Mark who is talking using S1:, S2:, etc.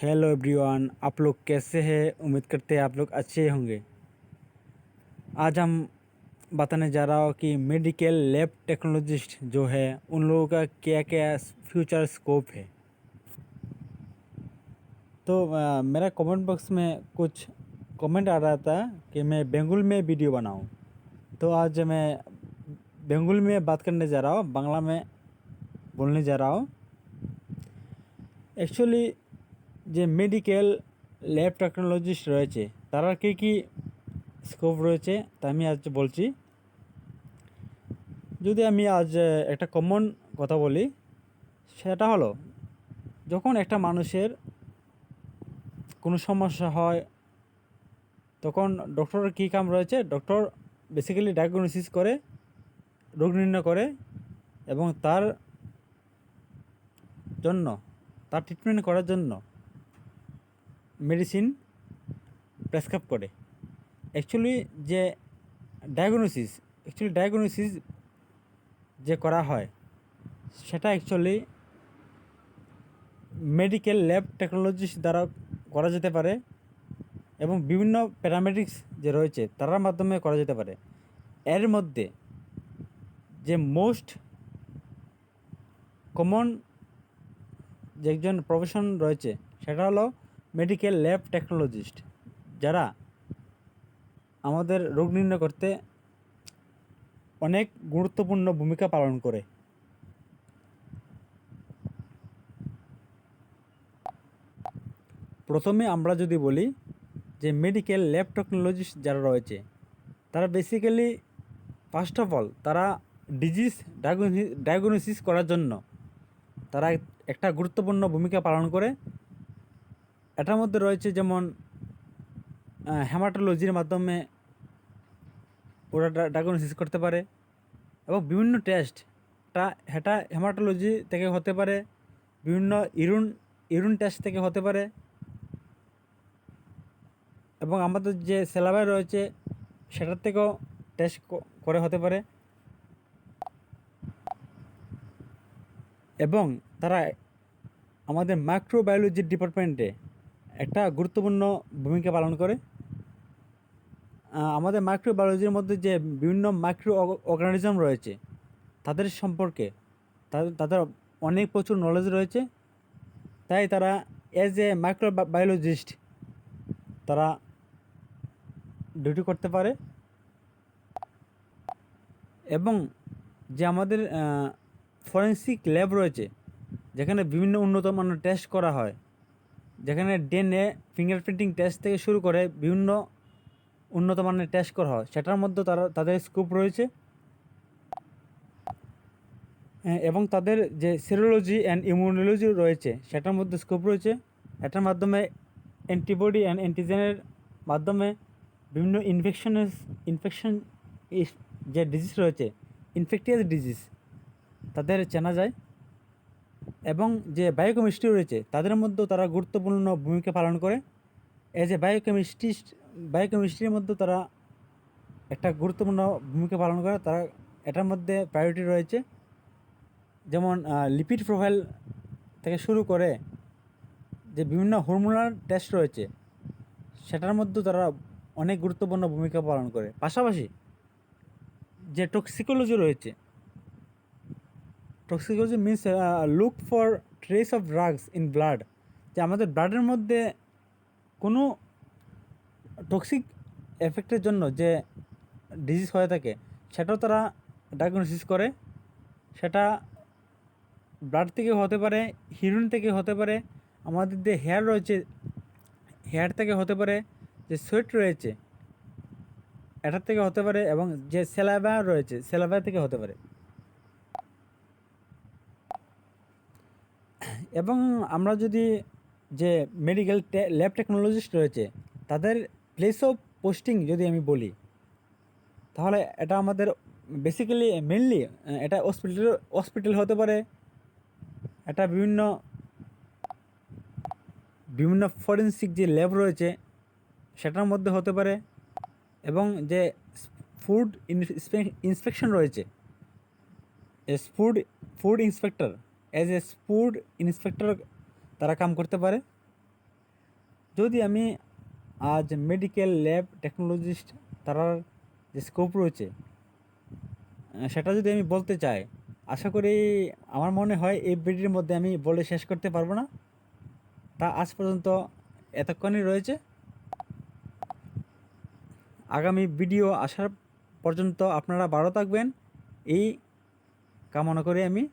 S1: Hello everyone, आप लोग कैसे हैं? उम्मीद करते हैं आप लोग अच्छे होंगे। आज हम बताने जा रहा हूँ कि मेडिकल लैब टेक्नोलॉजिस्ट जो है उन लोगों का क्या क्या फ्यूचर स्कोप है। तो मेरा कमेंट बॉक्स में कुछ कमेंट आ रहा था कि मैं बेंगुल में वीडियो बनाऊँ। तो आज मैं बेंगुल में बात करने जा रहा हूँ, बांग्ला में बोलने जा रहा हूँ। অ্যাকচুয়ালি যে মেডিকেল ল্যাব টেকনোলজিস্ট রয়েছে তারা কী স্কোপ রয়েছে তা আমি আজ বলছি। যদি আমি আজ একটা কমন কথা বলি, সেটা হলো যখন একটা মানুষের কোনো সমস্যা হয় তখন ডক্টরের কী কাম রয়েছে। ডক্টর বেসিক্যালি ডায়াগনোসিস করে, রোগ নির্ণয় করে এবং তার জন্য, তার ট্রিটমেন্ট করার জন্য মেডিসিন প্রেসক্রাইব করে। অ্যাকচুয়ালি যে ডায়াগনোসিস যে করা হয় সেটা অ্যাকচুয়ালি মেডিকেল ল্যাব টেকনোলজিস দ্বারা করা যেতে পারে এবং বিভিন্ন প্যারামেডিক্স যে রয়েছে তার মাধ্যমে করা যেতে পারে। এর মধ্যে যে মোস্ট কমন যে একজন প্রফেশন রয়েছে সেটা হলো মেডিকেল ল্যাব টেকনোলজিস্ট, যারা আমাদের রোগ নির্ণয় করতে অনেক গুরুত্বপূর্ণ ভূমিকা পালন করে। প্রথমে আমরা যদি বলি যে মেডিকেল ল্যাব টেকনোলজিস্ট যারা রয়েছে তারা বেসিক্যালি ফার্স্ট অফ অল তারা ডিজিজ ডায়াগনোসিস করার জন্য তারা একটা গুরুত্বপূর্ণ ভূমিকা পালন করে। এটার মধ্যে রয়েছে যেমন হেমাটোলজির মাধ্যমে ওরা ডায়াগনোসিস করতে পারে এবং বিভিন্ন টেস্টটা এটা হেমাটোলজি থেকে হতে পারে, বিভিন্ন ইউরিন টেস্ট থেকে হতে পারে এবং আমাদের যে সিলাবাস রয়েছে সেটার থেকেও টেস্ট করে হতে পারে। এবং তারা আমাদের মাইক্রোবায়োলজির ডিপার্টমেন্টে একটা গুরুত্বপূর্ণ ভূমিকা পালন করে। আমাদের মাইক্রোবায়োলজির মধ্যে যে বিভিন্ন মাইক্রো অর্গানিজম রয়েছে তাদের সম্পর্কে তাদের অনেক প্রচুর নলেজ রয়েছে, তাই তারা এজ এ মাইক্রোবায়োলজিস্ট তারা ডিউটি করতে পারে। এবং যে আমাদের ফরেন্সিক ল্যাব রয়েছে যেখানে বিভিন্ন উন্নত মানের টেস্ট করা হয়, যেখানে ডিএনএ ফিঙ্গারপ্রিন্টিং টেস্ট থেকে শুরু করে বিভিন্ন উন্নত মানের টেস্ট করা হয়, সেটার মধ্যে তাদের স্কোপ রয়েছে। এবং তাদের যে সেরোলজি অ্যান্ড ইমিউনোলজি রয়েছে সেটার মধ্যে স্কোপ রয়েছে। এটার মাধ্যমে অ্যান্টিবডি অ্যান্ড অ্যান্টিজেনের মাধ্যমে বিভিন্ন ইনফেকশন যে ডিজিজ রয়েছে, ইনফেকটিয়াস ডিজিজ তাদের চেনা যায়। এবং যে বায়োকেমিস্ট্রি রয়েছে তাদের মধ্যেও তারা গুরুত্বপূর্ণ ভূমিকা পালন করে। এজ এ বায়োকেমিস্ট্রির মধ্যে তারা একটা গুরুত্বপূর্ণ ভূমিকা পালন করে। তারা এটার মধ্যে প্রায়োরিটি রয়েছে, যেমন লিপিড প্রোফাইল থেকে শুরু করে যে বিভিন্ন হরমোনাল টেস্ট রয়েছে সেটার মধ্যেও তারা অনেক গুরুত্বপূর্ণ ভূমিকা পালন করে। পাশাপাশি যে টক্সিকোলজি রয়েছে, toxicology means look for trace of drugs in blood, যে আমাদের ব্লাডের মধ্যে কোনো টক্সিক এফেক্টের জন্য যে ডিজিজ হয়ে থাকে সেটাও তারা ডায়াগনোসিস করে। সেটা ব্লাড থেকে হতে পারে, হিরোইন থেকে হতে পারে, আমাদের যে হেয়ার রয়েছে হেয়ার থেকে হতে পারে, যে সোয়েট রয়েছে এটার থেকে হতে পারে এবং যে সেলাইভা রয়েছে সেলাইভা থেকে হতে পারে। এবং আমরা যদি যে মেডিকেল ল্যাব টেকনোলজিস্ট রয়েছে তাদের প্লেস অফ পোস্টিং যদি আমি বলি, তাহলে এটা আমাদের বেসিক্যালি মেনলি এটা হসপিটাল হতে পারে, এটা বিভিন্ন ফরেন্সিক যে ল্যাব রয়েছে সেটার মধ্যে হতে পারে এবং যে ফুড ইন্সপেকশন রয়েছে, food inspector, as a food inspector তারা কাম করতে পারে। যদি আমি আজ মেডিকেল ল্যাব টেকনোলজিস্ট তারার যে স্কোপ রয়েছে সেটা যদি আমি বলতে চাই, আশা করি আমার মনে হয় এই ভিডিওর মধ্যে আমি বলে শেষ করতে পারবো না। তা আজ পর্যন্ত এতক্ষণই রয়েছে। আগামী ভিডিও আসার পর্যন্ত আপনারা ভালো থাকবেন এই কামনা করে আমি